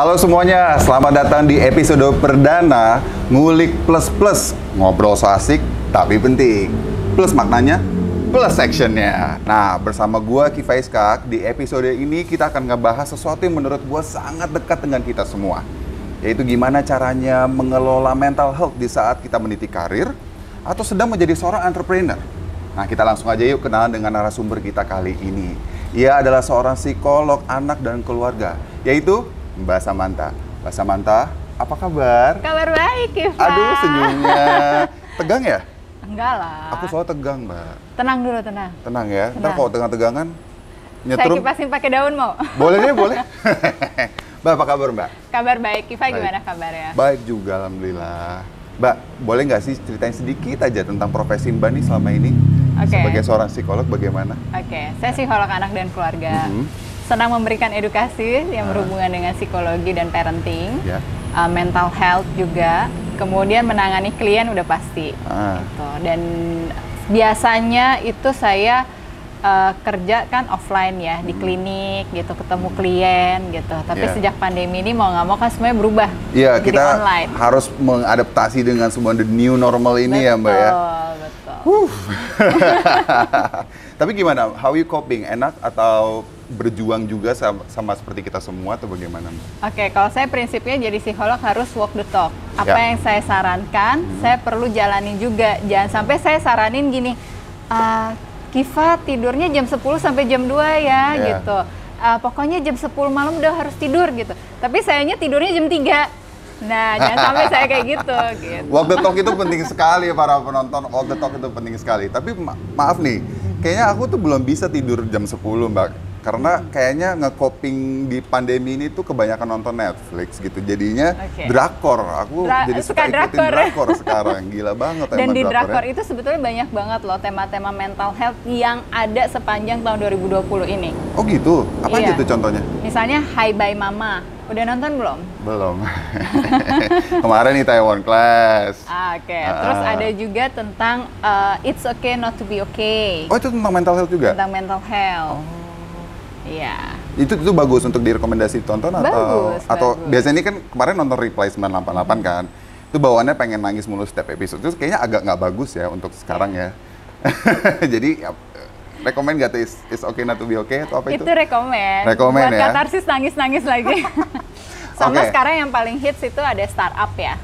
Halo semuanya, selamat datang di episode perdana Ngulik Plus Plus. Ngobrol so asik, tapi penting. Plus maknanya, plus actionnya. Nah, bersama gua Kifay Skak, di episode ini kita akan ngebahas sesuatu yang menurut gua sangat dekat dengan kita semua. Yaitu gimana caranya mengelola mental health di saat kita meniti karir atau sedang menjadi seorang entrepreneur. Nah, kita langsung aja yuk kenalan dengan narasumber kita kali ini. Ia adalah seorang psikolog anak dan keluarga, yaitu Mbak Samantha. Mbak Samantha, apa kabar? Kabar baik, Kifa. Aduh, senyumnya. Tegang ya? Enggak lah. Aku selalu tegang, Mbak. Tenang dulu, tenang. Tenang ya? Ntar Tenang. kalau tegang-tegangan, Saya nyetrum. kipasin pakai daun mau? Boleh deh, boleh. Mbak, apa kabar, Mbak? Kabar baik, Kifa Baik. gimana kabarnya? Baik juga, Alhamdulillah. Mbak, boleh nggak sih ceritain sedikit aja tentang profesi Mbak nih selama ini? Oke. Sebagai seorang psikolog, bagaimana? Oke, saya psikolog anak dan keluarga. Senang memberikan edukasi yang berhubungan dengan psikologi dan parenting, Ya. mental health juga, kemudian menangani klien udah pasti. Ah. Gitu. Dan biasanya itu saya kerja kan offline ya, di klinik gitu, ketemu klien gitu. Tapi Yeah. sejak pandemi ini mau nggak mau kan semuanya berubah. Iya, jadi kita online. harus mengadaptasi dengan semua the new normal ini ya, Mbak ya. Betul. Tapi gimana? How you coping? Enak atau berjuang juga sama seperti kita semua atau bagaimana, Mbak? Oke, kalau saya prinsipnya jadi psikolog harus walk the talk. Apa Ya. yang saya sarankan, saya perlu jalanin juga. Jangan sampai saya saranin gini, Kifa tidurnya jam 10 sampai jam 2 ya, Ya. gitu. Pokoknya jam 10 malam udah harus tidur gitu. Tapi sayanya tidurnya jam 3. Nah, jangan sampai saya kayak gitu. Walk the talk itu penting sekali para penonton. Walk the talk itu penting sekali. Tapi maaf nih, kayaknya aku tuh belum bisa tidur jam 10, Mbak. Karena kayaknya nge-coping di pandemi ini tuh kebanyakan nonton Netflix gitu. Jadinya Oke. drakor. Aku jadi suka suka ikutin drakor. drakor sekarang. Gila banget Dan emang di drakor drakornya. itu sebetulnya banyak banget loh tema-tema mental health yang ada sepanjang tahun 2020 ini. Oh gitu? Apa aja Iya. tuh contohnya? Misalnya Hi Bye Mama. Udah nonton belum? Belum. Kemarin nih Taiwan Class. Oke. Terus ada juga tentang It's Okay Not to Be Okay. Oh itu tentang mental health juga? Tentang mental health. Iya. Itu bagus untuk direkomendasi tonton Bagus, atau bagus. biasanya ini kan kemarin nonton Reply 988 kan. Itu bawaannya pengen nangis mulu setiap episode. Terus kayaknya agak nggak bagus ya untuk sekarang ya. Jadi rekomend nggak tuh It's Okay Not to Be Okay atau apa itu? Itu rekomen. Rekomen Buat ya. katarsis nangis-nangis lagi. Sama Oke. sekarang yang paling hits itu ada Startup ya.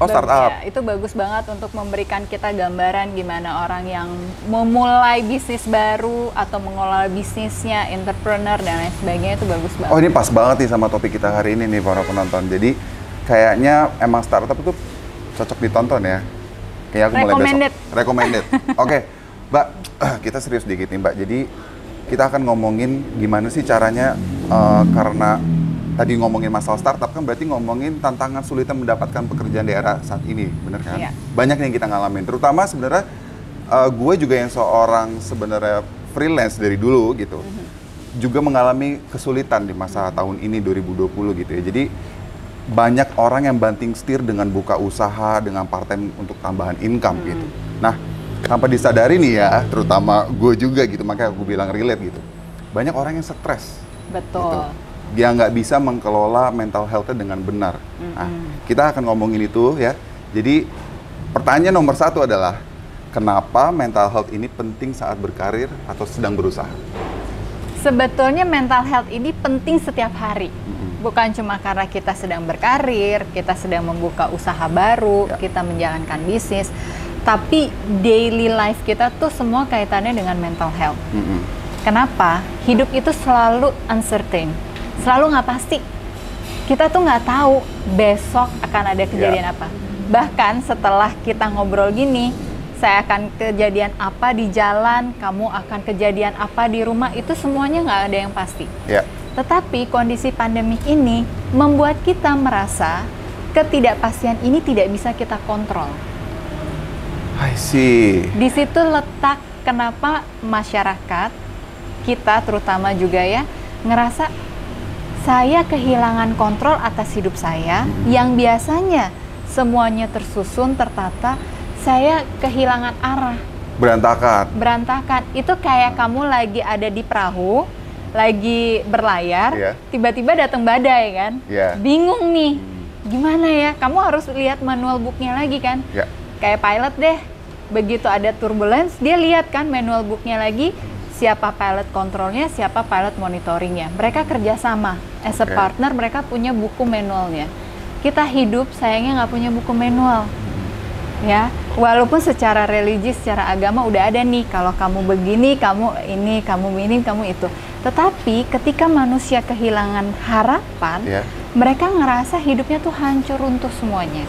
Oh, Startup. Ya, itu bagus banget untuk memberikan kita gambaran gimana orang yang memulai bisnis baru atau mengelola bisnisnya, entrepreneur dan lain sebagainya, itu bagus banget. Oh ini pas banget nih sama topik kita hari ini nih para penonton. Jadi kayaknya emang startup itu cocok ditonton ya. Kayak aku mulai Recommended. besok. Recommended. Oke, Mbak, kita serius dikit nih Mbak. Jadi kita akan ngomongin gimana sih caranya karena tadi ngomongin masalah startup kan berarti ngomongin tantangan sulitnya mendapatkan pekerjaan di era saat ini, bener kan? Iya. Banyak yang kita ngalamin. Terutama sebenarnya gue juga yang seorang sebenarnya freelance dari dulu gitu. Juga mengalami kesulitan di masa tahun ini 2020 gitu ya. Jadi banyak orang yang banting setir dengan buka usaha, dengan part-time untuk tambahan income gitu. Nah, tanpa disadari nih ya, terutama gue juga gitu, makanya aku bilang relate gitu. Banyak orang yang stres. Betul. Gitu. Dia nggak bisa mengelola mental health-nya dengan benar. Nah, kita akan ngomongin itu ya. Jadi, pertanyaan nomor 1 adalah, kenapa mental health ini penting saat berkarir atau sedang berusaha? Sebetulnya mental health ini penting setiap hari. Bukan cuma karena kita sedang berkarir, kita sedang membuka usaha baru, Ya. kita menjalankan bisnis, tapi daily life kita tuh semua kaitannya dengan mental health. Kenapa? Hidup itu selalu uncertain, selalu nggak pasti. Kita tuh nggak tahu besok akan ada kejadian apa. Bahkan setelah kita ngobrol gini, saya akan kejadian apa di jalan, kamu akan kejadian apa di rumah, itu semuanya nggak ada yang pasti. Ya. Tetapi kondisi pandemi ini membuat kita merasa ketidakpastian ini tidak bisa kita kontrol. I see. Di situ letak kenapa masyarakat kita terutama juga ya ngerasa saya kehilangan kontrol atas hidup saya yang biasanya semuanya tersusun tertata, saya kehilangan arah. Berantakan. Berantakan. Itu kayak kamu lagi ada di perahu, lagi berlayar, Iya. tiba-tiba datang badai kan, Iya. bingung nih, gimana ya? Kamu harus lihat manual booknya lagi kan, Ya. kayak pilot deh. Begitu ada turbulence, dia lihat kan manual booknya lagi, siapa pilot kontrolnya, siapa pilot monitoringnya. Mereka kerjasama, as a Oke. partner mereka punya buku manualnya. Kita hidup sayangnya nggak punya buku manual. Ya, walaupun secara religi, secara agama udah ada nih, kalau kamu begini, kamu ini, kamu itu. Tetapi ketika manusia kehilangan harapan, Ya. mereka ngerasa hidupnya tuh hancur runtuh semuanya.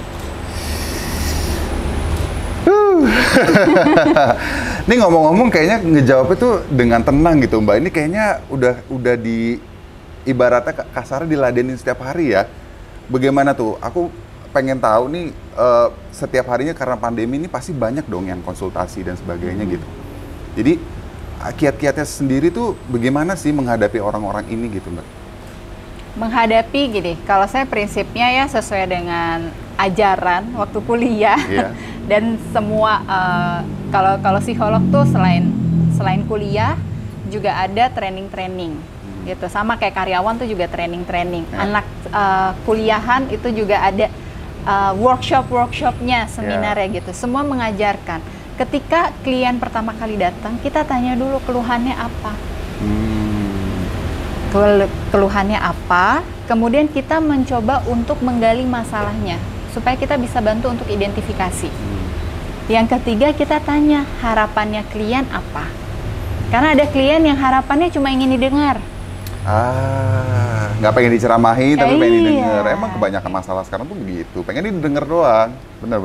Ini ngomong-ngomong kayaknya ngejawab itu dengan tenang gitu Mbak. Ini kayaknya udah di ibaratnya kasarnya diladenin setiap hari ya. Bagaimana tuh? Aku pengen tahu nih setiap harinya karena pandemi ini pasti banyak dong yang konsultasi dan sebagainya gitu. Jadi kiat-kiatnya sendiri tuh bagaimana sih menghadapi orang-orang ini gitu Mbak? Menghadapi gini, kalau saya prinsipnya ya sesuai dengan ajaran waktu kuliah. Iya. Dan semua kalau psikolog tuh selain kuliah juga ada training gitu, sama kayak karyawan tuh juga training. Ya. Anak kuliahan itu juga ada workshopnya, seminar ya gitu, semua mengajarkan. Ketika klien pertama kali datang, kita tanya dulu keluhannya apa. Keluhannya apa, kemudian kita mencoba untuk menggali masalahnya supaya kita bisa bantu untuk identifikasi. Yang ketiga, kita tanya harapannya klien apa. Karena ada klien yang harapannya cuma ingin didengar. Nggak pengen diceramahin tapi pengen Iya. didengar. Emang kebanyakan masalah sekarang tuh begitu, pengen didengar doang. Bener.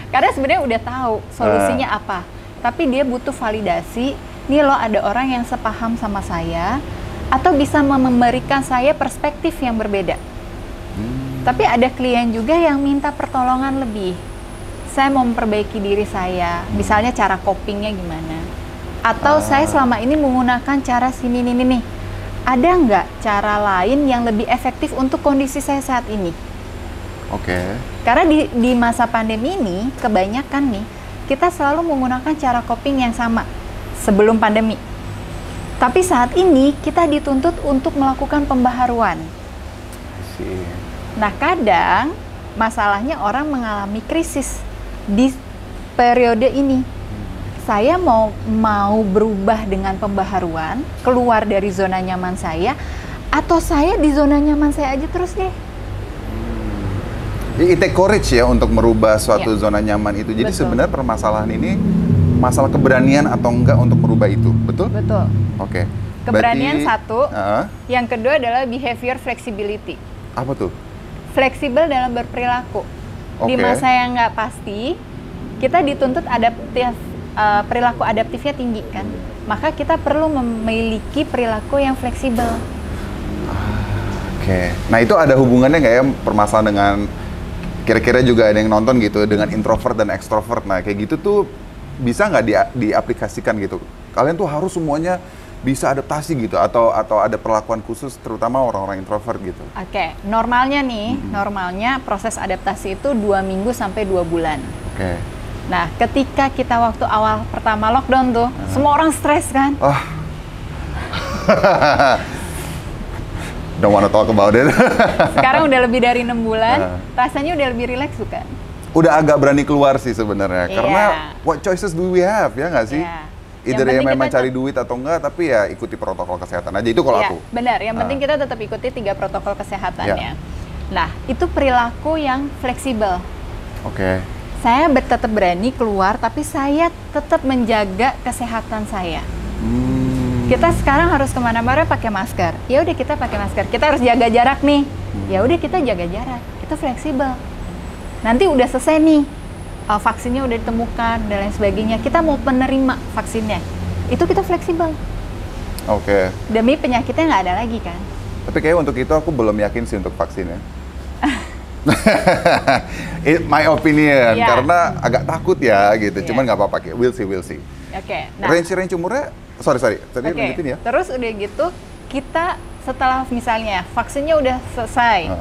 Karena sebenarnya udah tahu solusinya apa. Tapi dia butuh validasi, nih loh ada orang yang sepaham sama saya, atau bisa memberikan saya perspektif yang berbeda. Tapi ada klien juga yang minta pertolongan lebih. Saya mau memperbaiki diri saya, misalnya cara copingnya gimana. Atau saya selama ini menggunakan cara sini nih. Ada nggak cara lain yang lebih efektif untuk kondisi saya saat ini? Oke. Karena di masa pandemi ini, kebanyakan nih, kita selalu menggunakan cara coping yang sama sebelum pandemi. Tapi saat ini, kita dituntut untuk melakukan pembaharuan. Nah, kadang masalahnya orang mengalami krisis di periode ini. Saya mau berubah dengan pembaharuan, keluar dari zona nyaman saya, atau saya di zona nyaman saya aja terus deh. It take courage ya untuk merubah suatu Ya. zona nyaman itu. Jadi Betul. sebenarnya permasalahan ini masalah keberanian atau enggak untuk merubah itu, betul? Betul. Oke. Keberanian Berarti, satu, yang kedua adalah behavior flexibility. apa tuh? Fleksibel dalam berperilaku. Di Oke. masa yang nggak pasti, kita dituntut perilaku adaptifnya tinggi kan. Maka kita perlu memiliki perilaku yang fleksibel. Oke. Nah itu ada hubungannya nggak ya permasalahan dengan kira-kira juga ada yang nonton gitu dengan introvert dan extrovert. Nah kayak gitu tuh bisa nggak diaplikasikan gitu? Kalian tuh harus semuanya bisa adaptasi gitu atau ada perlakuan khusus terutama orang-orang introvert gitu. Oke, normalnya proses adaptasi itu 2 minggu sampai 2 bulan. Oke. Nah, ketika kita waktu awal pertama lockdown tuh, semua orang stres kan? Don't wanna talk about it. Sekarang udah lebih dari 6 bulan, rasanya udah lebih rileks bukan? Udah agak berani keluar sih sebenarnya. Iya. Karena what choices do we have ya nggak sih? Iya. Either Yang ya penting memang kita cari duit atau enggak, tapi ya ikuti protokol kesehatan aja. Itu kalau Iya, aku. benar. Yang penting kita tetap ikuti 3 protokol kesehatannya. Nah, itu perilaku yang fleksibel. Oke. Saya tetap berani keluar, tapi saya tetap menjaga kesehatan saya. Kita sekarang harus kemana-mana pakai masker. Ya udah kita pakai masker. Kita harus jaga jarak nih. Ya udah kita jaga jarak. Itu fleksibel. Nanti udah selesai nih, vaksinnya udah ditemukan dan lain sebagainya. Kita mau penerima vaksinnya. Itu kita fleksibel. Oke. Demi penyakitnya nggak ada lagi kan. Tapi kayak untuk itu aku belum yakin sih untuk vaksin ya. My opinion, Iya. karena agak takut ya gitu. Iya. Cuman nggak apa-apa, we'll see. Oke. Nah, Range umurnya, sorry, tadi oke. lanjutin ya. Terus udah gitu, kita setelah misalnya vaksinnya udah selesai,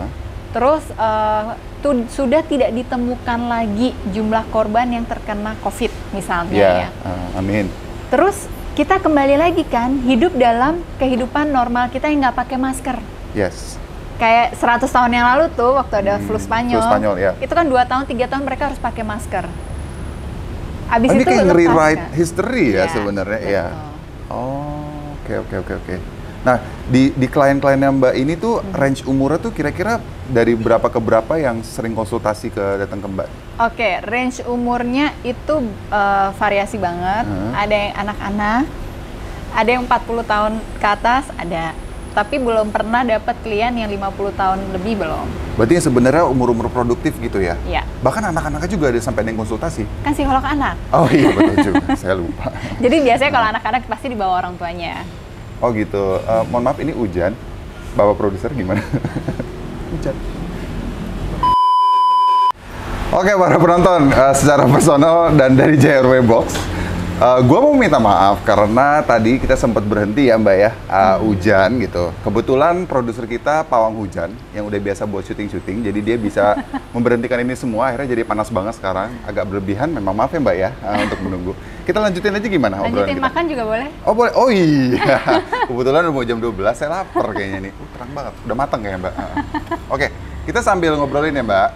terus sudah tidak ditemukan lagi jumlah korban yang terkena COVID misalnya Ya, ya. amin. Terus kita kembali lagi kan hidup dalam kehidupan normal kita yang nggak pakai masker. Yes. Kayak 100 tahun yang lalu tuh waktu ada flu Spanyol, ya. itu kan 2 tahun, 3 tahun mereka harus pakai masker. Abis ini itu kayak lepas, nge-rewrite kan? history ya sebenarnya ya. Oh, oke. Nah, di klien-kliennya Mbak ini tuh range umurnya tuh kira-kira dari berapa ke berapa yang sering konsultasi datang ke Mbak? Oke, range umurnya itu variasi banget. Ada yang anak-anak, ada yang 40 tahun ke atas, ada. Tapi belum pernah dapat klien yang 50 tahun lebih belum. Berarti yang sebenarnya umur-umur produktif gitu ya? Iya. Bahkan anak-anaknya juga ada sampai ada yang konsultasi? Kan psikolog anak. Oh iya, betul juga. Saya lupa. Jadi biasanya kalau anak-anak pasti dibawa orang tuanya. Oh gitu. Mohon maaf, ini hujan. Bapak produser gimana? Hujan. Oke, para penonton, secara personal dan dari JRW Box, gue mau minta maaf karena tadi kita sempat berhenti ya Mbak ya, hujan gitu. Kebetulan produser kita pawang hujan yang udah biasa buat syuting-syuting, jadi dia bisa memberhentikan ini semua, akhirnya jadi panas banget sekarang. Agak berlebihan, memang maaf ya Mbak ya untuk menunggu. Kita lanjutin aja gimana obrolan Lanjutin kita? makan juga boleh? Oh boleh, oh iya. Kebetulan udah mau jam 12, saya lapar kayaknya nih. Terang banget, udah matang kayaknya Mbak. Oke, kita sambil ngobrolin ya Mbak.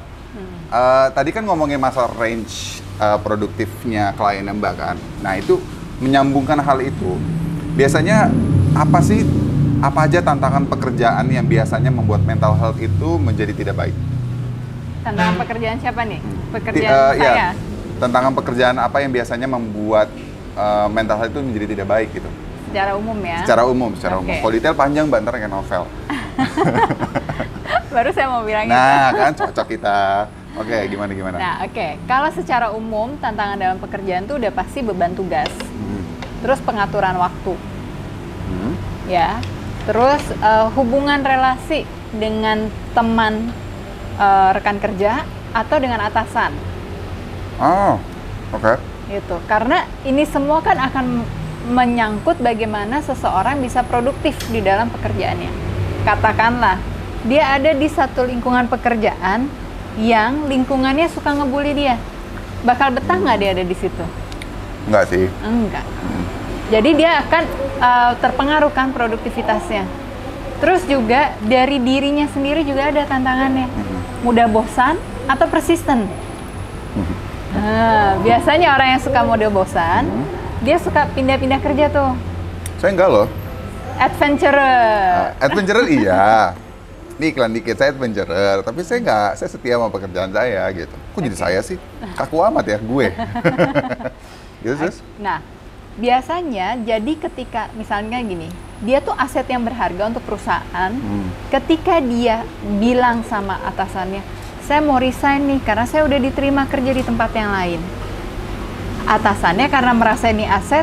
Tadi kan ngomongin masalah range produktifnya klien Mbak kan. Nah itu menyambungkan hal itu. Biasanya apa aja tantangan pekerjaan yang biasanya membuat mental health itu menjadi tidak baik? Tantangan pekerjaan siapa nih? Pekerjaan saya? Ya, tantangan pekerjaan apa yang biasanya membuat mental health itu menjadi tidak baik gitu? Secara umum ya? Secara umum. Kalau detail panjang Mbak, ntar kayak novel. Baru saya mau bilang nah, kan cocok kita. Oke, gimana? Nah, kalau secara umum tantangan dalam pekerjaan tuh udah pasti beban tugas, terus pengaturan waktu, ya, terus hubungan relasi dengan teman, rekan kerja atau dengan atasan. Oh, oke. Gitu, karena ini semua kan akan menyangkut bagaimana seseorang bisa produktif di dalam pekerjaannya. Katakanlah dia ada di satu lingkungan pekerjaan yang lingkungannya suka ngebully dia, bakal betah nggak dia ada di situ? Enggak sih. Enggak. Jadi dia akan terpengaruh kan produktivitasnya. Terus juga dari dirinya sendiri juga ada tantangannya. Mudah bosan atau persisten. Nah, biasanya orang yang suka mode bosan, dia suka pindah-pindah kerja tuh. Saya enggak loh. Adventurer. Adventurer iya. Ini iklan dikit, saya adventurer, tapi saya setia sama pekerjaan saya gitu. Kok jadi saya sih? Kaku amat ya, gue. Gitu, sis? Nah, biasanya jadi ketika misalnya gini, dia tuh aset yang berharga untuk perusahaan. Ketika dia bilang sama atasannya, saya mau resign nih karena saya udah diterima kerja di tempat yang lain. Atasannya karena merasa ini aset,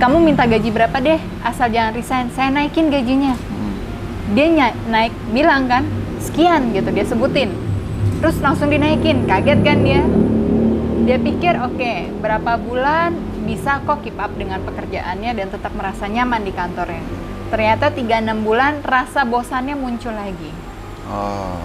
kamu minta gaji berapa deh, asal jangan resign, saya naikin gajinya. Dia naik, bilang kan, sekian gitu, dia sebutin. Terus langsung dinaikin, kaget kan dia. Dia pikir, oke, berapa bulan bisa kok keep up dengan pekerjaannya dan tetap merasa nyaman di kantornya. Ternyata 3-6 bulan rasa bosannya muncul lagi. Oh.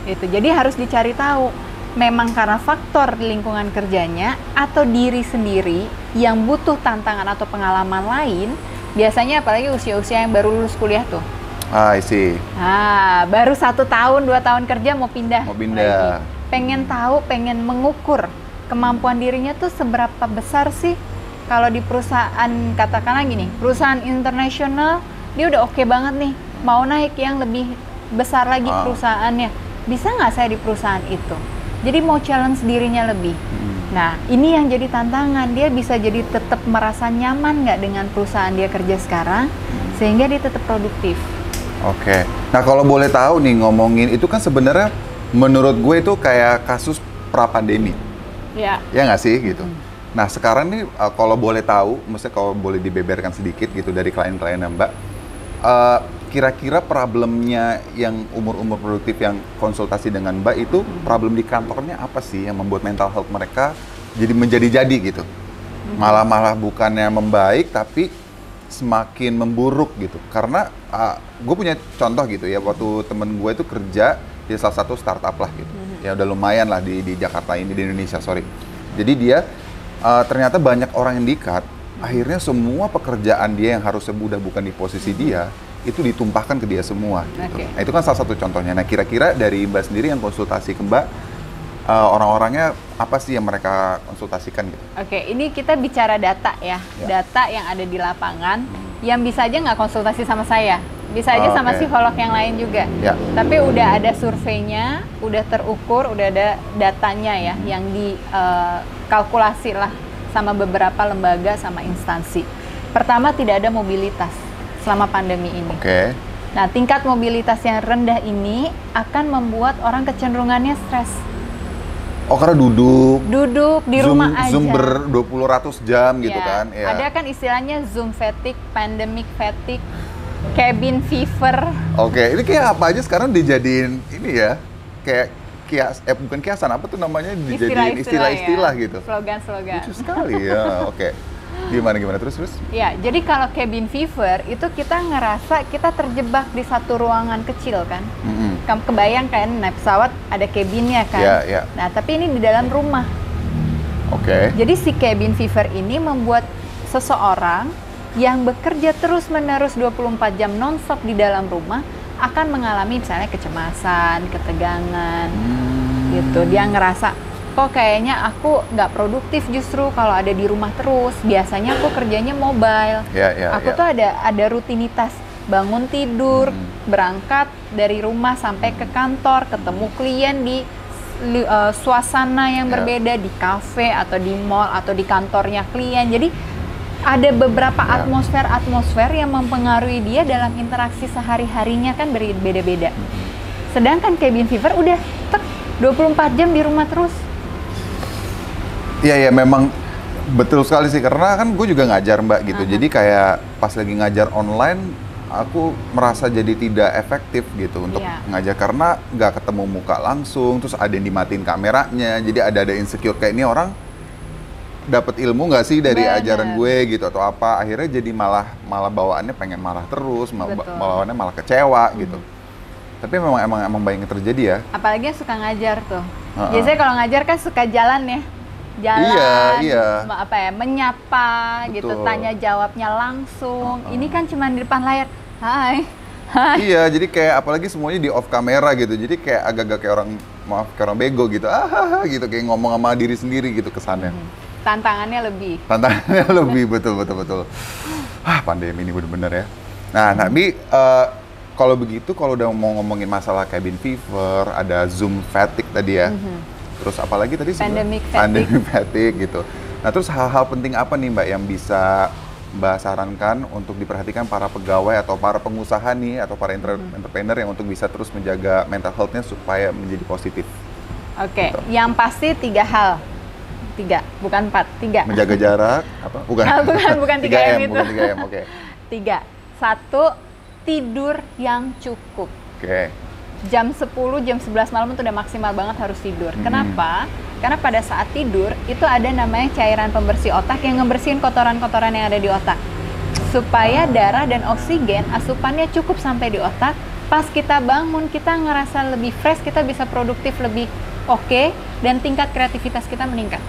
Itu. Jadi harus dicari tahu, memang karena faktor lingkungan kerjanya atau diri sendiri yang butuh tantangan atau pengalaman lain, biasanya apalagi usia-usia yang baru lulus kuliah tuh. I see. Nah, baru 1 tahun, 2 tahun kerja mau pindah. Lagi. Pengen tahu, pengen mengukur kemampuan dirinya tuh seberapa besar sih. Kalau di perusahaan, katakanlah gini, perusahaan internasional, dia udah oke banget nih, mau naik yang lebih besar lagi perusahaannya. Bisa nggak saya di perusahaan itu? Jadi mau challenge dirinya lebih. Nah, ini yang jadi tantangan. Dia bisa jadi tetap merasa nyaman nggak dengan perusahaan dia kerja sekarang, sehingga dia tetap produktif. Oke. Nah, kalau boleh tahu nih, ngomongin itu kan sebenarnya menurut gue itu kayak kasus pra-pandemi. Ya. Ya nggak sih gitu. Nah, sekarang nih kalau boleh tahu, maksudnya kalau boleh dibeberkan sedikit gitu dari klien-kliennya Mbak, kira-kira problemnya yang umur-umur produktif yang konsultasi dengan Mbak itu problem di kantornya apa sih yang membuat mental health mereka jadi menjadi-jadi gitu? Malah bukannya membaik tapi semakin memburuk gitu. Karena gue punya contoh gitu ya, waktu temen gue itu kerja di salah satu startup lah gitu. Ya udah lumayan lah di Jakarta ini, di Indonesia, sorry. Jadi dia ternyata banyak orang yang di-cut akhirnya semua pekerjaan dia yang harusnya udah bukan di posisi dia, itu ditumpahkan ke dia semua. Gitu. Oke. Nah, itu kan salah satu contohnya. Nah, kira-kira dari Mbak sendiri yang konsultasi ke Mbak, orang-orangnya apa sih yang mereka konsultasikan gitu? Oke, ini kita bicara data ya, data yang ada di lapangan, yang bisa aja nggak konsultasi sama saya, bisa aja sama Oke. psikolog yang lain juga. Ya. Tapi udah ada surveinya, udah terukur, udah ada datanya ya, yang dikalkulasi lah sama beberapa lembaga sama instansi. Pertama, tidak ada mobilitas selama pandemi ini. Oke. Nah, tingkat mobilitas yang rendah ini akan membuat orang kecenderungannya stres. Oh, karena duduk Duduk di rumah aja. Zoom 20 jam gitu Ya, kan. Ya. ada kan istilahnya Zoom fatigue, pandemic fatigue, cabin fever. Oke, ini kayak apa aja sekarang dijadiin ini ya. Kayak bukan kiasan, apa tuh namanya, dijadiin istilah-istilah ya. gitu. Slogan-slogan. Lucu sekali ya. Oke. Gimana terus? Ya, jadi kalau cabin fever itu kita ngerasa kita terjebak di satu ruangan kecil kan. Kamu kebayang kan naik pesawat ada cabinnya kan. Iya, iya. Nah, tapi ini di dalam rumah. Oke. Jadi si cabin fever ini membuat seseorang yang bekerja terus-menerus 24 jam non-stop di dalam rumah akan mengalami misalnya kecemasan, ketegangan, gitu. Dia ngerasa, kok kayaknya aku nggak produktif justru kalau ada di rumah terus. Biasanya aku kerjanya mobile. Aku tuh ada rutinitas, bangun tidur, berangkat dari rumah sampai ke kantor, ketemu klien di suasana yang berbeda, di kafe atau di mall atau di kantornya klien. Jadi ada beberapa atmosfer yang mempengaruhi dia dalam interaksi sehari-harinya kan berbeda-beda. Sedangkan cabin fever udah 24 jam di rumah terus. Iya, memang betul sekali sih, karena kan gue juga ngajar Mbak gitu. Jadi kayak pas lagi ngajar online, aku merasa jadi tidak efektif gitu untuk ngajar karena nggak ketemu muka langsung, terus ada yang dimatiin kameranya, jadi ada insecure kayak ini orang dapat ilmu nggak sih dari ajaran gue gitu atau apa. Akhirnya jadi malah bawaannya pengen marah terus, bawaannya malah kecewa gitu. Tapi emang banyak yang terjadi ya. Apalagi yang suka ngajar tuh. Biasanya kalau ngajar kan suka jalan ya. Menyapa. Betul. Gitu, tanya jawabnya langsung. Ini kan cuma di depan layar. Hai. Iya, jadi kayak apalagi semuanya di off kamera gitu. Jadi kayak agak-agak kayak orang bego gitu. Gitu kayak ngomong sama diri sendiri gitu kesannya. Tantangannya lebih, betul. Pandemi ini bener-bener ya. Nah, tapi kalau begitu, kalau udah mau ngomongin masalah cabin fever, ada Zoom fatigue tadi ya. Terus apalagi tadi pandemic fatigue gitu. Nah, terus hal-hal penting apa nih Mbak yang bisa Mbak sarankan untuk diperhatikan para pegawai atau para pengusaha nih atau para entrepreneur yang untuk bisa terus menjaga mental health-nya supaya menjadi positif? Oke, yang pasti 3 hal. 3, bukan 4, 3. Menjaga jarak, apa? Bukan 3M itu. Bukan 3M, oke. 3. 1, tidur yang cukup. Oke. Jam 10, jam 11 malam itu udah maksimal banget harus tidur. Kenapa? Karena pada saat tidur, itu ada namanya cairan pembersih otak yang ngebersihin kotoran-kotoran yang ada di otak. Supaya darah dan oksigen, asupannya cukup sampai di otak. Pas kita bangun, kita ngerasa lebih fresh, kita bisa produktif lebih oke, dan tingkat kreativitas kita meningkat.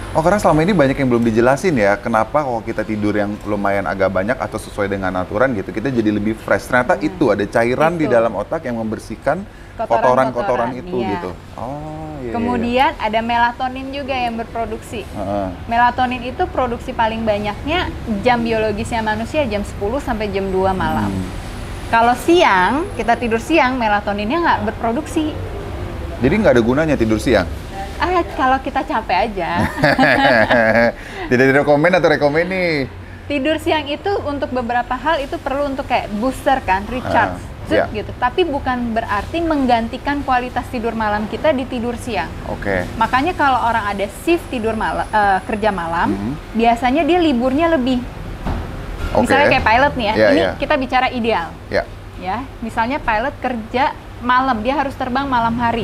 Oh, karena selama ini banyak yang belum dijelasin ya, kenapa kalau kita tidur yang lumayan agak banyak atau sesuai dengan aturan gitu, kita jadi lebih fresh. Ternyata itu ada cairan di dalam otak yang membersihkan kotoran-kotoran itu gitu. Oh, iya. Kemudian ada melatonin juga yang berproduksi. Melatonin itu produksi paling banyaknya jam biologisnya manusia jam 10 sampai jam 2 malam. Kalau siang, kita tidur siang, melatoninnya nggak berproduksi. Jadi nggak ada gunanya tidur siang? Kalau kita capek aja. Tidak rekomen nih. Tidur siang itu untuk beberapa hal itu perlu untuk kayak booster kan, recharge gitu. Tapi bukan berarti menggantikan kualitas tidur malam kita di tidur siang. Oke. Makanya kalau orang ada shift tidur malam, kerja malam, biasanya dia liburnya lebih. Misalnya kayak pilot nih ya, ini kita bicara ideal. Ya, misalnya pilot kerja malam, dia harus terbang malam hari.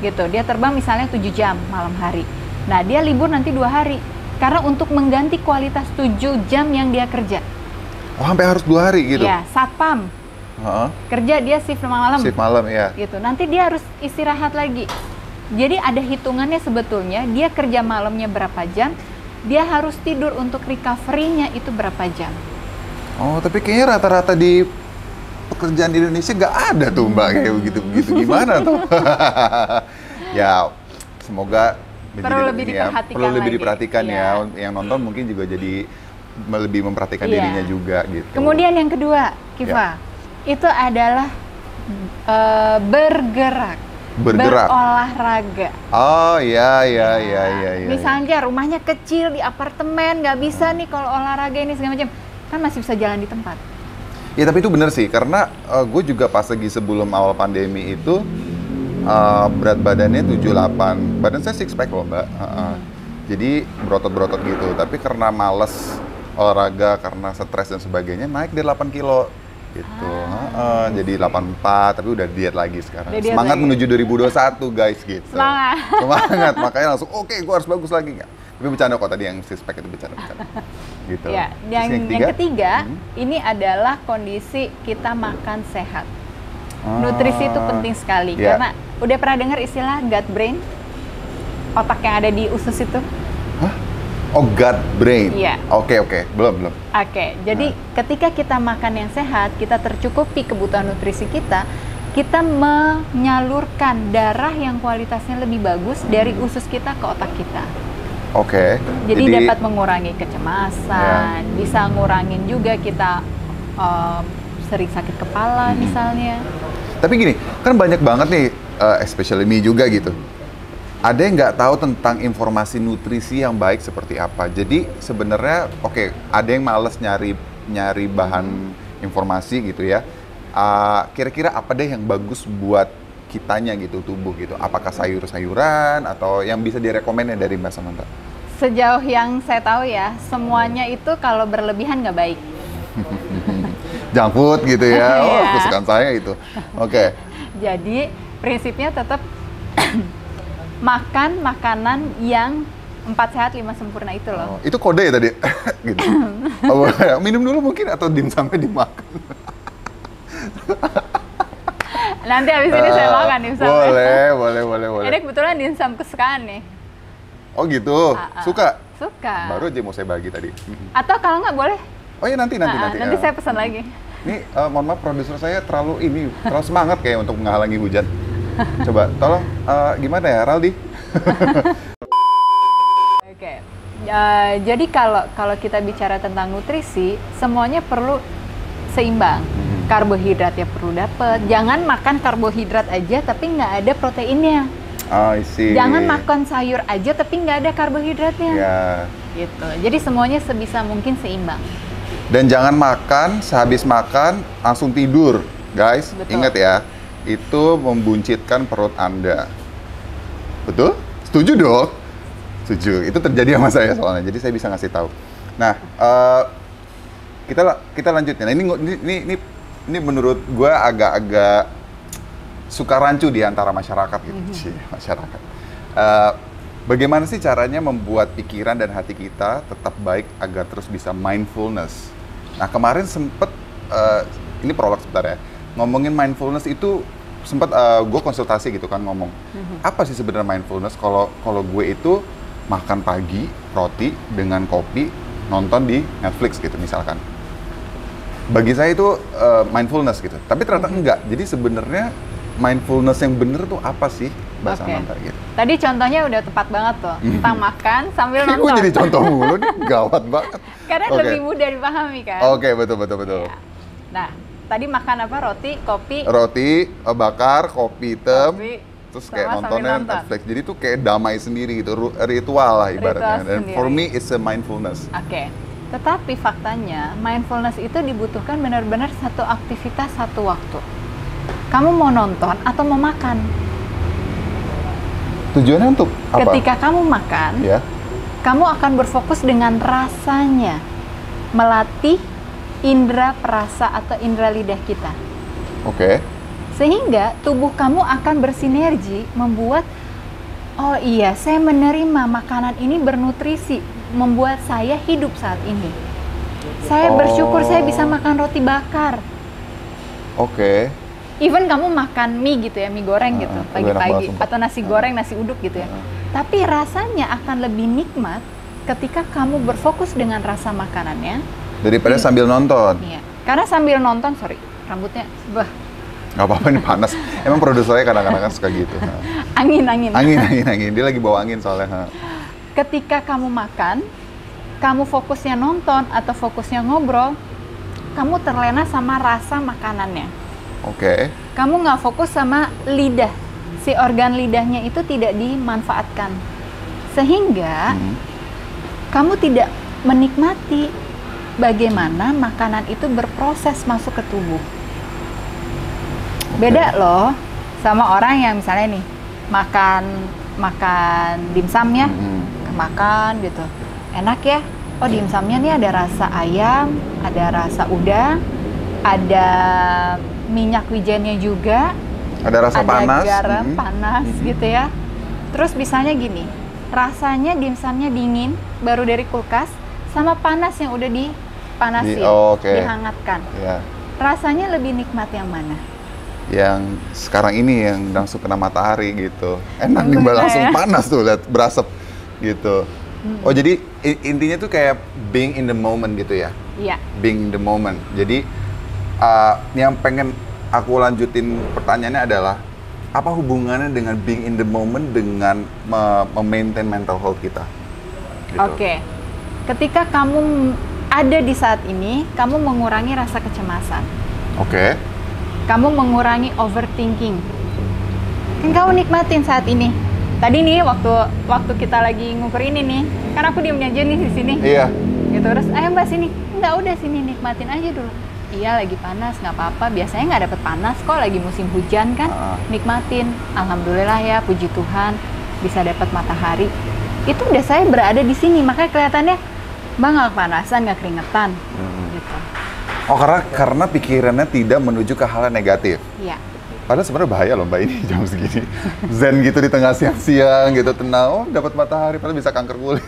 Gitu, dia terbang misalnya 7 jam malam hari. Nah, dia libur nanti 2 hari. Karena untuk mengganti kualitas 7 jam yang dia kerja. Oh, sampai harus 2 hari gitu? Iya, satpam. Kerja dia shift malam. Shift malam, ya. Gitu, nanti dia harus istirahat lagi. Jadi ada hitungannya sebetulnya, dia kerja malamnya berapa jam, dia harus tidur untuk recovery-nya itu berapa jam. Oh, tapi kayaknya rata-rata di pekerjaan di Indonesia nggak ada tuh Mbak kayak begitu-begitu. Gimana tuh? Ya, semoga Perlu lebih ini ya, diperhatikan perlu lebih lagi. diperhatikan Iya. ya. Yang nonton mungkin juga jadi lebih memperhatikan Iya. dirinya juga gitu. Kemudian yang kedua, Kiva, itu adalah bergerak. Berolahraga. Oh iya. Misalnya rumahnya kecil di apartemen, nggak bisa nih kalau olahraga ini segala macam, kan masih bisa jalan di tempat. Ya tapi itu bener sih, karena gue juga pas lagi sebelum awal pandemi itu berat badannya 78, badan saya six pack loh Mbak. Jadi berotot-berotot gitu, tapi karena males olahraga, karena stres dan sebagainya, naik dia 8 kilo gitu. Jadi 84, tapi udah diet lagi sekarang. Udah diet Semangat lagi. menuju 2021 guys gitu. Semangat, makanya langsung oke, gue harus bagus lagi nggak? Tapi bercanda kok tadi yang six pack itu bercanda. Gitu. Ya, Terus yang ketiga ini adalah kondisi kita makan sehat. Nutrisi itu penting sekali ya. karena udah pernah dengar istilah gut brain? Otak yang ada di usus itu? Hah? Oh, gut brain. Iya. Oke, belum. Oke, jadi ketika kita makan yang sehat, kita tercukupi kebutuhan nutrisi kita menyalurkan darah yang kualitasnya lebih bagus dari usus kita ke otak kita. Oke. Jadi dapat mengurangi kecemasan, bisa ngurangin juga kita sering sakit kepala misalnya. Tapi gini, kan banyak banget nih, especially me juga gitu. Ada yang nggak tahu tentang informasi nutrisi yang baik seperti apa. Jadi sebenarnya, ada yang males nyari bahan informasi gitu ya. Kira-kira apa deh yang bagus buat kitanya gitu, tubuh gitu? Apakah sayur-sayuran atau yang bisa direkomend dari Mbak Samantha? Sejauh yang saya tahu ya, semuanya itu kalau berlebihan nggak baik. Junk food gitu ya, Iya. kesukaan saya itu. Oke. Jadi prinsipnya tetap makan makanan yang 4 sehat 5 sempurna itu loh. Itu kode ya tadi? Gitu. Minum dulu mungkin atau dimsumnya dimakan? Nanti habis ini saya makan dimsum. Boleh. Ini kebetulan dimsum kesukaan nih. Oh gitu, suka? Suka. Baru aja mau saya bagi tadi. Atau kalau nggak boleh, Oh ya nanti. nanti saya pesan lagi. Ini mohon maaf produser saya terlalu semangat kayak untuk menghalangi hujan. Coba tolong gimana ya Raldi? Oke. Jadi kalau kita bicara tentang nutrisi, semuanya perlu seimbang. Karbohidratnya perlu dapet. Jangan makan karbohidrat aja tapi nggak ada proteinnya. I see. Jangan makan sayur aja tapi nggak ada karbohidratnya. Ya. Gitu. Jadi semuanya sebisa mungkin seimbang. Dan jangan makan, sehabis makan langsung tidur, guys. Betul. Ingat ya, itu membuncitkan perut Anda. Betul? Setuju dong? Setuju. Itu terjadi sama saya soalnya, jadi saya bisa ngasih tahu. Nah, kita lanjutnya. Nah, ini menurut gue agak-agak suka rancu di antara masyarakat gitu. Masyarakat. Bagaimana sih caranya membuat pikiran dan hati kita tetap baik agar terus bisa mindfulness? Nah kemarin sempet, ini prolog sebentar ya, ngomongin mindfulness itu sempet gue konsultasi gitu kan ngomong, apa sih sebenarnya mindfulness? Kalau gue itu makan pagi roti dengan kopi, nonton di Netflix gitu misalkan. Bagi saya itu mindfulness gitu, tapi ternyata enggak. Jadi sebenarnya mindfulness yang bener tuh apa sih, Mbak Samantha gitu? Tadi contohnya udah tepat banget tuh, tentang makan sambil nonton. Gue jadi contoh mulu nih, gawat banget. Karena lebih mudah dipahami kan? Oke, betul. Ya. Nah, tadi makan apa? Roti, kopi? Roti, bakar, kopi hitam, terus kayak sama nontonnya nonton. Netflix. Jadi tuh kayak damai sendiri gitu, ritual lah ibaratnya. Ritual Dan sendiri. for me it's a mindfulness. Oke. Tetapi faktanya, mindfulness itu dibutuhkan benar-benar satu aktivitas satu waktu. Kamu mau nonton atau mau makan? Tujuannya untuk apa? Ketika kamu makan, Ya. kamu akan berfokus dengan rasanya, melatih indera perasa atau indera lidah kita. Oke. Sehingga tubuh kamu akan bersinergi membuat, oh iya, saya menerima makanan ini bernutrisi, membuat saya hidup saat ini. Saya bersyukur saya bisa makan roti bakar. Oke. Even kamu makan mie gitu ya, mie goreng gitu enak pagi-pagi, banget, sumpah. atau nasi goreng, nasi uduk gitu ya. Tapi rasanya akan lebih nikmat ketika kamu berfokus dengan rasa makanannya Daripada sambil nonton. iya. Karena sambil nonton, sorry, rambutnya Nggak apa-apa, ini panas. Emang produsernya kadang-kadang kan suka gitu. angin. Angin. Dia lagi bawa angin soalnya. Ketika kamu makan, kamu fokusnya nonton atau fokusnya ngobrol, kamu terlena sama rasa makanannya. Oke. Kamu nggak fokus sama lidah. Si organ lidahnya itu tidak dimanfaatkan. Sehingga kamu tidak menikmati bagaimana makanan itu berproses masuk ke tubuh. Beda loh sama orang yang misalnya nih makan dimsum ya, makan gitu, enak ya. Oh, dimsumnya nih ada rasa ayam, ada rasa udang, ada minyak wijennya juga, Ada rasa ada panas. garam panas gitu ya. Terus misalnya gini, rasanya dimsumnya dingin baru dari kulkas sama panas yang udah dipanasin, dihangatkan. Ya. Rasanya lebih nikmat yang mana? Yang sekarang ini yang langsung kena matahari gitu. Enak nih, Bener langsung ya? panas tuh, lihat berasap gitu. Oh, jadi intinya tuh kayak being in the moment gitu ya? Iya. Being in the moment. Jadi yang pengen aku lanjutin pertanyaannya adalah apa hubungannya dengan being in the moment dengan memaintain mental health kita? Gitu. Oke. Ketika kamu ada di saat ini, kamu mengurangi rasa kecemasan. Oke. Kamu mengurangi overthinking. Kan kamu nikmatin saat ini. Tadi nih waktu kita lagi ngukur ini nih, kan aku diem aja nih di sini. Iya. Gitu, terus ayo mbak sini. Enggak, udah sini nikmatin aja dulu. Iya, lagi panas, nggak apa-apa. Biasanya nggak dapet panas kok, lagi musim hujan kan. Nikmatin. Alhamdulillah ya, puji Tuhan bisa dapat matahari. Itu udah saya berada di sini, makanya kelihatannya mbak nggak kepanasan, nggak keringetan. Gitu. Oh, karena pikirannya tidak menuju ke hal yang negatif. Iya. Padahal sebenarnya bahaya loh mbak ini jam segini. Zen gitu di tengah siang-siang gitu, tenang, oh dapat matahari, padahal bisa kanker kulit.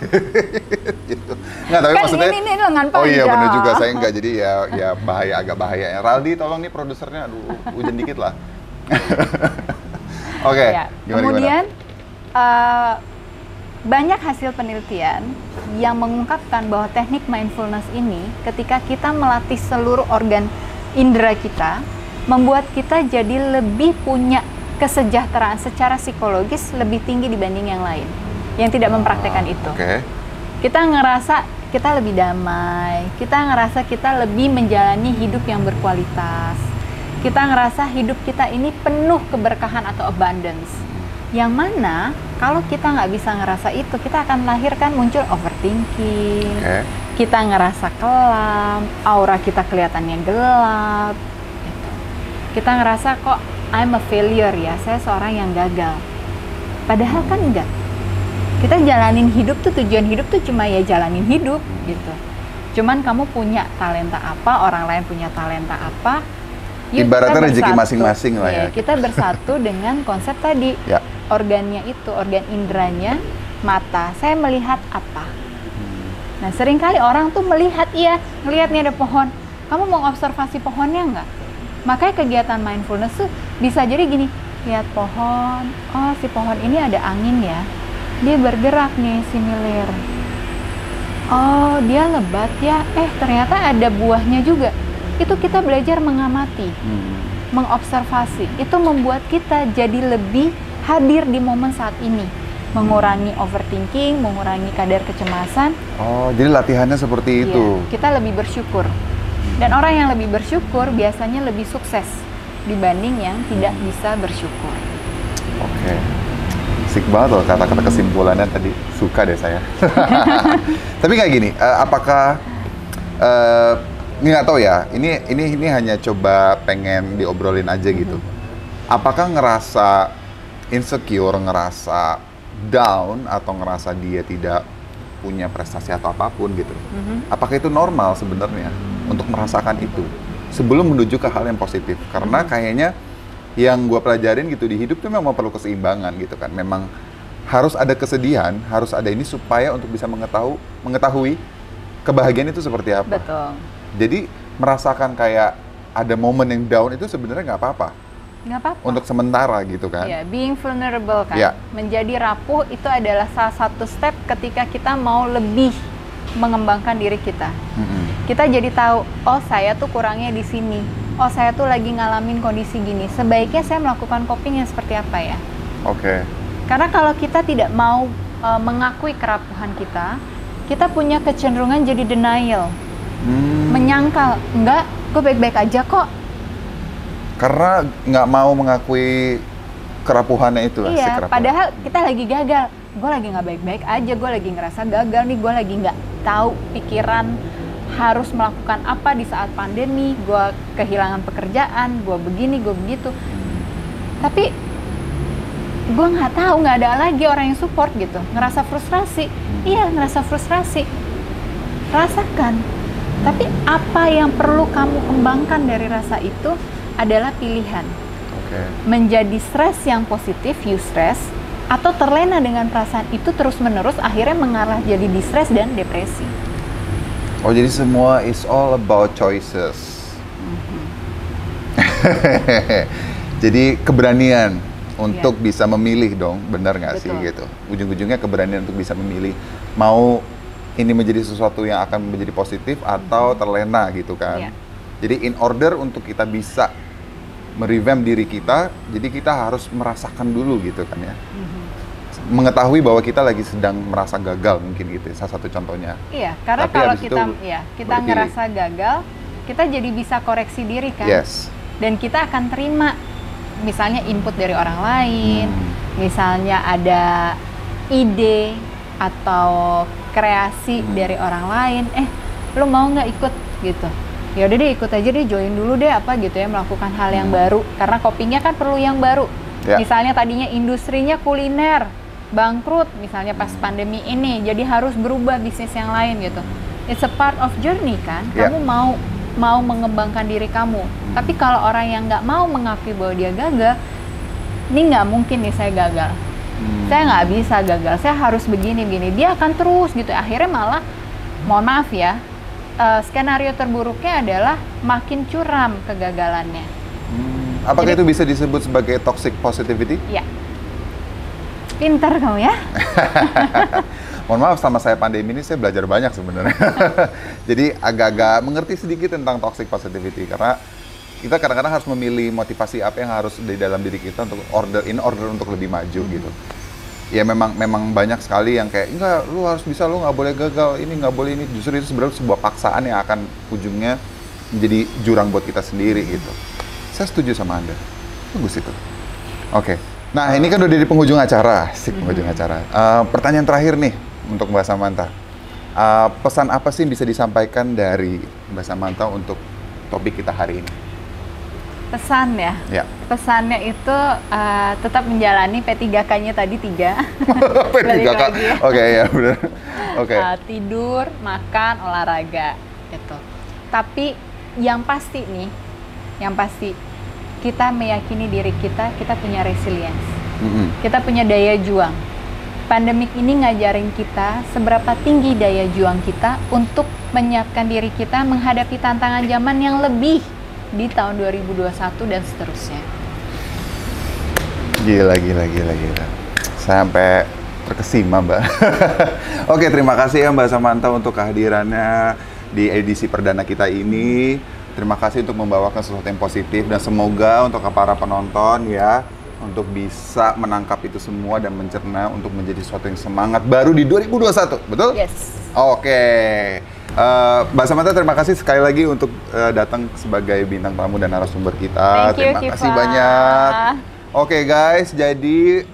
Gitu. Nggak, tapi Kan maksudnya, ini lengan oh iya panjang. bener juga, saya enggak, jadi ya bahaya, agak bahaya. Raldi tolong nih produsernya, aduh hujan dikit lah. Oke, Ya. gimana? Kemudian banyak hasil penelitian yang mengungkapkan bahwa teknik mindfulness ini ketika kita melatih seluruh organ indera kita, membuat kita jadi lebih punya kesejahteraan secara psikologis lebih tinggi dibanding yang lain yang tidak mempraktekkan itu. Oke. Kita ngerasa kita lebih damai, kita ngerasa kita lebih menjalani hidup yang berkualitas, kita ngerasa hidup kita ini penuh keberkahan atau abundance. Yang mana kalau kita nggak bisa ngerasa itu, kita akan lahirkan muncul overthinking, kita ngerasa kelam, aura kita kelihatannya gelap, gitu. Kita ngerasa kok I'm a failure ya, saya seorang yang gagal. Padahal kan enggak. Kita jalanin hidup tuh, tujuan hidup tuh cuma ya jalanin hidup gitu. Cuman kamu punya talenta apa, orang lain punya talenta apa. Yuk, ibaratnya kita rezeki bersatu. masing-masing lah ya. Kita bersatu dengan konsep tadi. Ya. Organnya itu, organ inderanya, mata. Saya melihat apa? Nah, seringkali orang tuh melihat, ngelihat nih ada pohon. Kamu mau observasi pohonnya nggak? Makanya kegiatan mindfulness tuh bisa jadi gini, lihat pohon. Oh, si pohon ini ada angin ya. Dia bergerak nih, similir. Oh, dia lebat ya. Ternyata ada buahnya juga. Itu kita belajar mengamati, mengobservasi. Itu membuat kita jadi lebih hadir di momen saat ini. Mengurangi overthinking, mengurangi kadar kecemasan. Oh, jadi latihannya seperti itu. Iya, kita lebih bersyukur. Dan orang yang lebih bersyukur biasanya lebih sukses dibanding yang tidak bisa bersyukur. Oke. Asik banget loh kata-kata kesimpulannya tadi, suka deh saya. Tapi kayak gini, apakah ini nggak tahu ya, ini hanya coba pengen diobrolin aja gitu. Apakah ngerasa insecure, ngerasa down atau ngerasa dia tidak punya prestasi atau apapun gitu? Apakah itu normal sebenarnya untuk merasakan itu sebelum menuju ke hal yang positif? Karena kayaknya yang gue pelajarin gitu di hidup tuh memang perlu keseimbangan gitu kan. Memang harus ada kesedihan, harus ada ini supaya untuk bisa mengetahui kebahagiaan itu seperti apa. Betul. Jadi merasakan kayak ada momen yang down itu sebenarnya nggak apa-apa. Nggak apa-apa. untuk sementara gitu kan. Iya, being vulnerable kan. Iya. Menjadi rapuh itu adalah salah satu step ketika kita mau lebih mengembangkan diri kita. Kita jadi tahu, oh saya tuh kurangnya di sini. Oh saya tuh lagi ngalamin kondisi gini. Sebaiknya saya melakukan coping yang seperti apa ya? Oke. Karena kalau kita tidak mau mengakui kerapuhan kita punya kecenderungan jadi denial. Menyangkal, enggak, gue baik-baik aja kok. Karena nggak mau mengakui kerapuhannya itu lah, si Iya, kerapuhan. padahal kita lagi gagal. Gue lagi nggak baik-baik aja, gue lagi ngerasa gagal nih, gue lagi nggak tahu pikiran harus melakukan apa di saat pandemi, gue kehilangan pekerjaan, gue begini, gue begitu. Tapi gue nggak tahu, nggak ada lagi orang yang support gitu. Ngerasa frustrasi, iya ngerasa frustrasi. Rasakan. Tapi apa yang perlu kamu kembangkan dari rasa itu adalah pilihan. Oke. Menjadi stres yang positif, eustress, atau terlena dengan perasaan itu terus-menerus akhirnya mengarah jadi distress dan depresi. Oh, jadi semua is all about choices. Jadi keberanian untuk bisa memilih dong, benar nggak sih Betul. gitu? Ujung-ujungnya keberanian untuk bisa memilih mau ini menjadi sesuatu yang akan menjadi positif atau terlena gitu kan? Iya. Jadi in order untuk kita bisa merevamp diri kita, jadi kita harus merasakan dulu gitu kan ya? Mengetahui bahwa kita lagi sedang merasa gagal mungkin gitu, salah satu contohnya. Iya, karena Tapi kalau habis kita itu kita baru pilih. ngerasa gagal, kita jadi bisa koreksi diri kan. Yes. Dan kita akan terima misalnya input dari orang lain, misalnya ada ide atau kreasi dari orang lain, lu mau nggak ikut gitu? Ya udah deh ikut aja deh, join dulu deh apa gitu ya, melakukan hal yang baru karena copingnya kan perlu yang baru. Ya. Misalnya tadinya industrinya kuliner, bangkrut misalnya pas pandemi ini, jadi harus berubah bisnis yang lain gitu. It's a part of journey kan. Ya. Kamu mau mengembangkan diri kamu. Tapi kalau orang yang nggak mau mengakui bahwa dia gagal, ini nggak mungkin nih saya gagal. Saya nggak bisa gagal, saya harus begini. Dia akan terus gitu. Akhirnya malah, mohon maaf ya, skenario terburuknya adalah makin curam kegagalannya. Apakah Jadi- itu bisa disebut sebagai toxic positivity? Ya, pinter kamu ya. Mohon maaf, sama saya pandemi ini saya belajar banyak sebenarnya. Jadi agak-agak mengerti sedikit tentang toxic positivity karena kita kadang-kadang harus memilih motivasi apa yang harus di dalam diri kita untuk order untuk lebih maju gitu. Ya memang banyak sekali yang kayak enggak, lu harus bisa, lu nggak boleh gagal, ini nggak boleh ini. Justru itu sebenarnya sebuah paksaan yang akan ujungnya menjadi jurang buat kita sendiri gitu. Saya setuju sama Anda. Bagus itu. Oke. Nah, ini kan udah di penghujung acara. Penghujung acara. Pertanyaan terakhir nih untuk Mbak Samantha. Pesan apa sih yang bisa disampaikan dari Mbak Samantha untuk topik kita hari ini? Pesan ya. Ya. Pesannya itu tetap menjalani P3K-nya tadi 3. P3K. lagi ya. Oke, ya benar. Oke. Tidur, makan, olahraga gitu. Tapi yang pasti nih, kita meyakini diri kita punya resilience. Kita punya daya juang. Pandemik ini ngajarin kita seberapa tinggi daya juang kita untuk menyiapkan diri kita menghadapi tantangan zaman yang lebih di tahun 2021 dan seterusnya. Gila. Sampai terkesima, Mbak. Oke, terima kasih ya Mbak Samantha untuk kehadirannya di edisi perdana kita ini. Terima kasih untuk membawakan sesuatu yang positif dan semoga untuk para penonton ya untuk bisa menangkap itu semua dan mencerna untuk menjadi sesuatu yang semangat baru di 2021, betul? Yes. Oke. Mbak Samantha, terima kasih sekali lagi untuk datang sebagai bintang tamu dan narasumber kita. Thank you, Terima kasih Kiva. banyak. Oke guys, jadi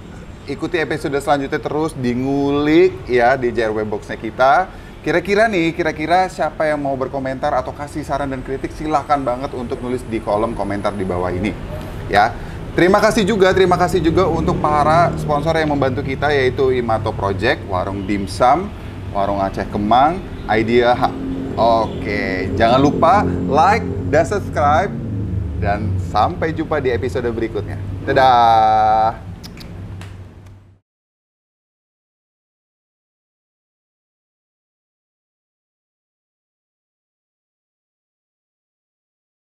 ikuti episode selanjutnya terus di Ngulik ya di JRW Box-nya kita. Kira-kira siapa yang mau berkomentar atau kasih saran dan kritik, silahkan banget untuk nulis di kolom komentar di bawah ini ya. Terima kasih juga untuk para sponsor yang membantu kita, yaitu Imato Project, Warung Dimsum, Warung Aceh Kemang, Idea Hub. Oke, jangan lupa like dan subscribe dan sampai jumpa di episode berikutnya. Dadah.